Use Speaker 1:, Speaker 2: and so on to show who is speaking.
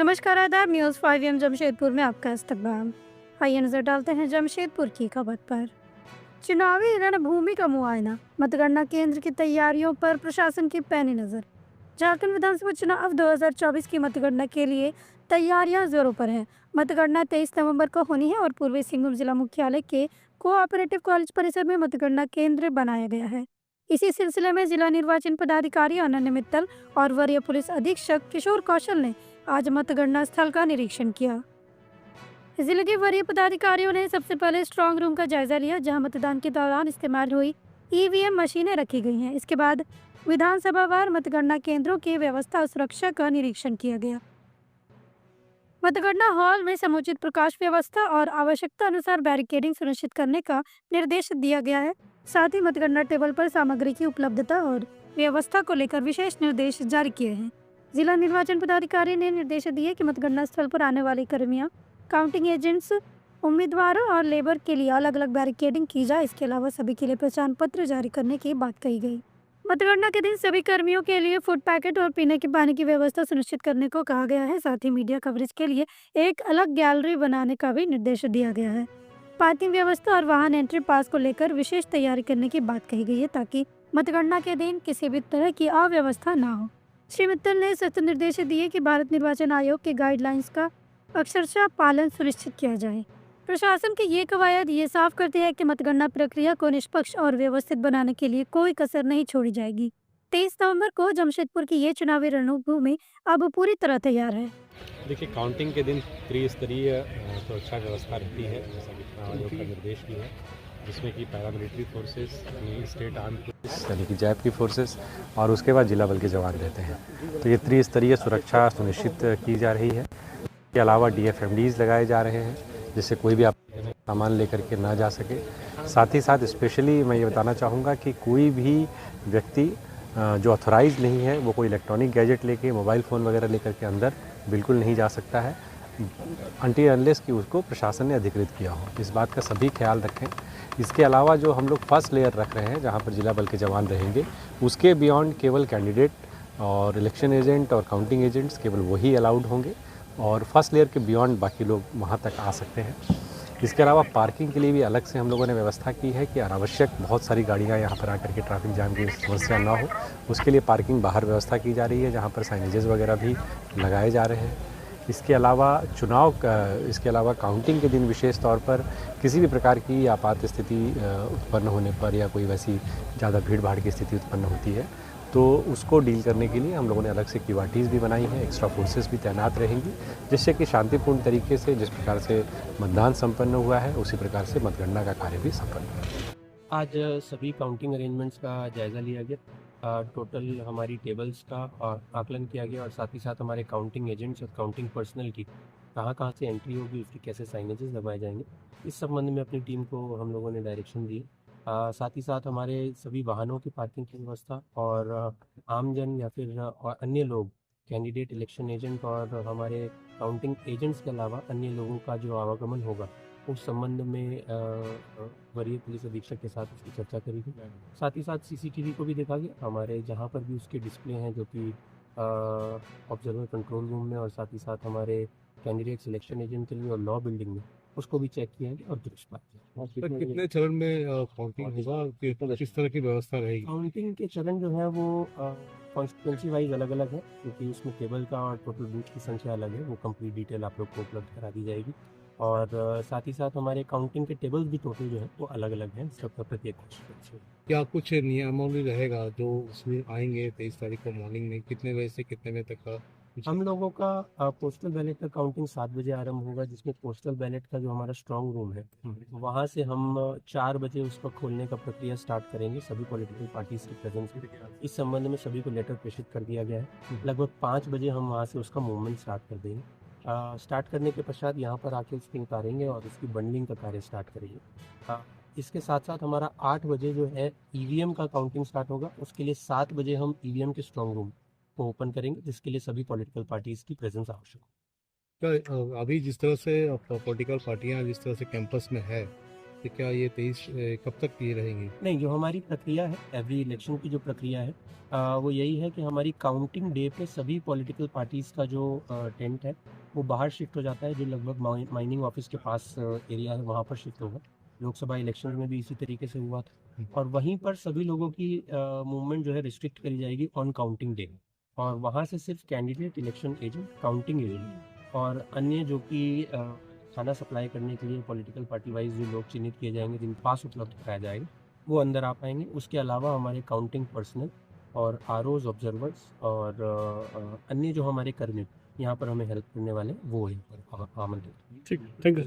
Speaker 1: नमस्कार, आदाब। न्यूज़ 5 जमशेदपुर में आपका इस्तकबाल। आइए नजर डालते हैं जमशेदपुर की खबर पर। चुनावी रणभूमि का मुआयना, मतगणना केंद्र की तैयारियों पर प्रशासन की पैनी नजर। झारखंड विधानसभा चुनाव 2024 की मतगणना के लिए तैयारियां जोरों पर हैं। मतगणना 23 नवंबर को होनी है और पूर्वी सिंहभूम जिला मुख्यालय के कोऑपरेटिव कॉलेज परिसर में मतगणना केंद्र बनाया गया है। इसी सिलसिले में जिला निर्वाचन पदाधिकारी अनन्य मित्तल और वरीय पुलिस अधीक्षक किशोर कौशल ने आज मतगणना स्थल का निरीक्षण किया। जिले के वरीय पदाधिकारियों ने सबसे पहले स्ट्रांग रूम का जायजा लिया, जहां मतदान के दौरान इस्तेमाल हुई ईवीएम मशीनें रखी गई हैं। इसके बाद विधानसभावार मतगणना केंद्रों की व्यवस्था और सुरक्षा का निरीक्षण किया गया। मतगणना हॉल में समुचित प्रकाश व्यवस्था और आवश्यकता अनुसार बैरिकेडिंग सुनिश्चित करने का निर्देश दिया गया है। साथ ही मतगणना टेबल पर सामग्री की उपलब्धता और व्यवस्था को लेकर विशेष निर्देश जारी किए हैं। जिला निर्वाचन पदाधिकारी ने निर्देश दिए कि मतगणना स्थल पर आने वाले कर्मियों, काउंटिंग एजेंट्स, उम्मीदवारों और लेबर के लिए अलग अलग बैरिकेडिंग की जाए। इसके अलावा सभी के लिए पहचान पत्र जारी करने की बात कही गई। मतगणना के दिन सभी कर्मियों के लिए फूड पैकेट और पीने के पानी की व्यवस्था सुनिश्चित करने को कहा गया है। साथ ही मीडिया कवरेज के लिए एक अलग गैलरी बनाने का भी निर्देश दिया गया है। पार्किंग व्यवस्था और वाहन एंट्री पास को लेकर विशेष तैयारी करने की बात कही गई है, ताकि मतगणना के दिन किसी भी तरह की अव्यवस्था ना हो। श्री मित्तल ने सख्त निर्देश दिए कि भारत निर्वाचन आयोग के गाइडलाइंस का अक्षरशः पालन सुनिश्चित किया जाए। प्रशासन की ये कवायद ये साफ करती है कि मतगणना प्रक्रिया को निष्पक्ष और व्यवस्थित बनाने के लिए कोई कसर नहीं छोड़ी जाएगी। 23 नवंबर को जमशेदपुर की ये चुनावी रणभूमि अब पूरी तरह तैयार है।
Speaker 2: देखिए, काउंटिंग के दिन त्रिस्तरीय सुरक्षा व्यवस्था रहती है, जैसा कि चुनाव आयोग का निर्देश भी है, जिसमें कि paramilitary forces, state arm police यानी कि जैप की फोर्सेस और उसके बाद जिला बल के जवान रहते हैं। तो ये त्रिस्तरीय सुरक्षा सुनिश्चित की जा रही है। इसके अलावा DFMDs लगाए जा रहे हैं, जिससे कोई भी आप सामान लेकर के ना जा सके। साथ ही साथ स्पेशली मैं ये बताना चाहूँगा कि कोई भी व्यक्ति जो ऑथोराइज नहीं है, वो कोई इलेक्ट्रॉनिक गैजेट लेके, मोबाइल फ़ोन वगैरह लेकर के अंदर बिल्कुल नहीं जा सकता है, अनटिल अनलेस कि उसको प्रशासन ने अधिकृत किया हो। इस बात का सभी ख्याल रखें। इसके अलावा जो हम लोग फर्स्ट लेयर रख रहे हैं, जहाँ पर जिला बल के जवान रहेंगे, उसके बियॉन्ड केवल कैंडिडेट और इलेक्शन एजेंट और काउंटिंग एजेंट्स केवल वही अलाउड होंगे और फर्स्ट लेयर के बियॉन्ड बाकी लोग वहाँ तक आ सकते हैं। इसके अलावा पार्किंग के लिए भी अलग से हम लोगों ने व्यवस्था की है कि अनावश्यक बहुत सारी गाड़ियाँ यहाँ पर आकर के ट्रैफिक जाम की समस्या ना हो, उसके लिए पार्किंग बाहर व्यवस्था की जा रही है, जहाँ पर साइनेजेस वगैरह भी लगाए जा रहे हैं। इसके अलावा काउंटिंग के दिन विशेष तौर पर किसी भी प्रकार की आपात स्थिति उत्पन्न होने पर या कोई वैसी ज़्यादा भीड़ भाड़ की स्थिति उत्पन्न होती है, तो उसको डील करने के लिए हम लोगों ने अलग से क्यूआरटीज़ भी बनाई हैं, एक्स्ट्रा फोर्सेस भी तैनात रहेंगी, जिससे कि शांतिपूर्ण तरीके से जिस प्रकार से मतदान संपन्न हुआ है, उसी प्रकार से मतगणना का कार्य भी संपन्न हुआ।
Speaker 3: आज सभी काउंटिंग अरेंजमेंट्स का जायज़ा लिया गया। टोटल हमारी टेबल्स का आकलन किया गया और साथ ही साथ हमारे काउंटिंग एजेंट्स और काउंटिंग पर्सनल की कहाँ से एंट्री होगी, उसकी कैसे साइनेजेस लगाए जाएंगे, इस संबंध में अपनी टीम को हम लोगों ने डायरेक्शन दी। साथ ही साथ हमारे सभी वाहनों की पार्किंग की व्यवस्था और आमजन या फिर और अन्य लोग, कैंडिडेट, इलेक्शन एजेंट और हमारे काउंटिंग एजेंट्स के अलावा अन्य लोगों का जो आवागमन होगा, उस संबंध में वरीय पुलिस अधीक्षक के साथ उसकी चर्चा करी गई। साथ ही साथ CCTV को भी देखा गया, हमारे जहाँ पर भी उसके डिस्प्ले हैं, जो कि ऑब्जर्वर कंट्रोल रूम में और साथ ही साथ हमारे कैंडिडेट सिलेक्शन एजेंट के लिए और लॉ बिल्डिंग में, उसको भी चेक किया गया और दुरुस्त किया।
Speaker 4: सर, कितने चरण में काउंटिंग होगा, किस तरह की व्यवस्था रहेगी?
Speaker 3: काउंटिंग के चरण जो है वो कॉन्स्टिट्यूंसी वाइज अलग अलग है, क्योंकि उसमें टेबल का और टोटल बूथ की संख्या अलग है। वो कंप्लीट डिटेल आप लोग को उपलब्ध करा दी जाएगी और साथ ही साथ हमारे काउंटिंग के टेबल्स भी टोटल जो है वो अलग अलग हैं सबका प्रत्येक कॉन्स्टिट्यूंसी।
Speaker 4: क्या कुछ नियमावली रहेगा जो उसमें आएंगे 23 तारीख को मॉर्निंग में, कितने बजे से कितने बजे तक का?
Speaker 3: हम लोगों का पोस्टल बैलेट का काउंटिंग 7 बजे आरंभ होगा, जिसमें पोस्टल बैलेट का जो हमारा स्ट्रांग रूम है, वहाँ से हम 4 बजे उसको खोलने का प्रक्रिया स्टार्ट करेंगे सभी पॉलिटिकल पार्टीज के प्रेजेंस में। इस संबंध में सभी को लेटर प्रेषित कर दिया गया है। लगभग 5 बजे हम वहाँ से उसका मूवमेंट स्टार्ट कर देंगे। स्टार्ट करने के पश्चात यहाँ पर आके उसकी उतारेंगे और उसकी बंडलिंग का कार्य स्टार्ट करेंगे। इसके साथ साथ हमारा 8 बजे जो है EVM का काउंटिंग स्टार्ट होगा। उसके लिए 7 बजे हम EVM के स्ट्रांग रूम को ओपन करेंगे, जिसके लिए सभी पॉलिटिकल पार्टीज की प्रेजेंस आवश्यक है।
Speaker 4: क्या अभी जिस तरह से पॉलिटिकल पार्टियां जिस तरह से कैंपस में है, कि क्या ये 23 कब तक ये रहेंगी?
Speaker 3: नहीं, जो हमारी प्रक्रिया है, एवरी इलेक्शन की जो प्रक्रिया है वो यही है कि हमारी काउंटिंग डे पे सभी पॉलिटिकल पार्टीज़ का जो टेंट है, वो बाहर शिफ्ट हो जाता है, जो लगभग माइनिंग ऑफिस के पास एरिया है, वहाँ पर शिफ्ट होगा। लोकसभा इलेक्शन में भी इसी तरीके से हुआ था और वहीं पर सभी लोगों की मूवमेंट जो है रिस्ट्रिक्ट करी जाएगी ऑन काउंटिंग डे और वहाँ से सिर्फ candidate, election agent, counting agent और अन्य जो कि खाना सप्लाई करने के लिए पॉलिटिकल पार्टी वाइज जो लोग चिन्हित किए जाएंगे, जिन पास उपलब्ध कराया जाएगा, वो अंदर आ पाएंगे। उसके अलावा हमारे काउंटिंग पर्सनल और आरओज ऑब्जर्वर्स और अन्य जो हमारे कर्मी यहाँ पर हमें हेल्प करने वाले हैं, वो यहाँ पर आमंत्रित।
Speaker 4: ठीक, थैंक यू।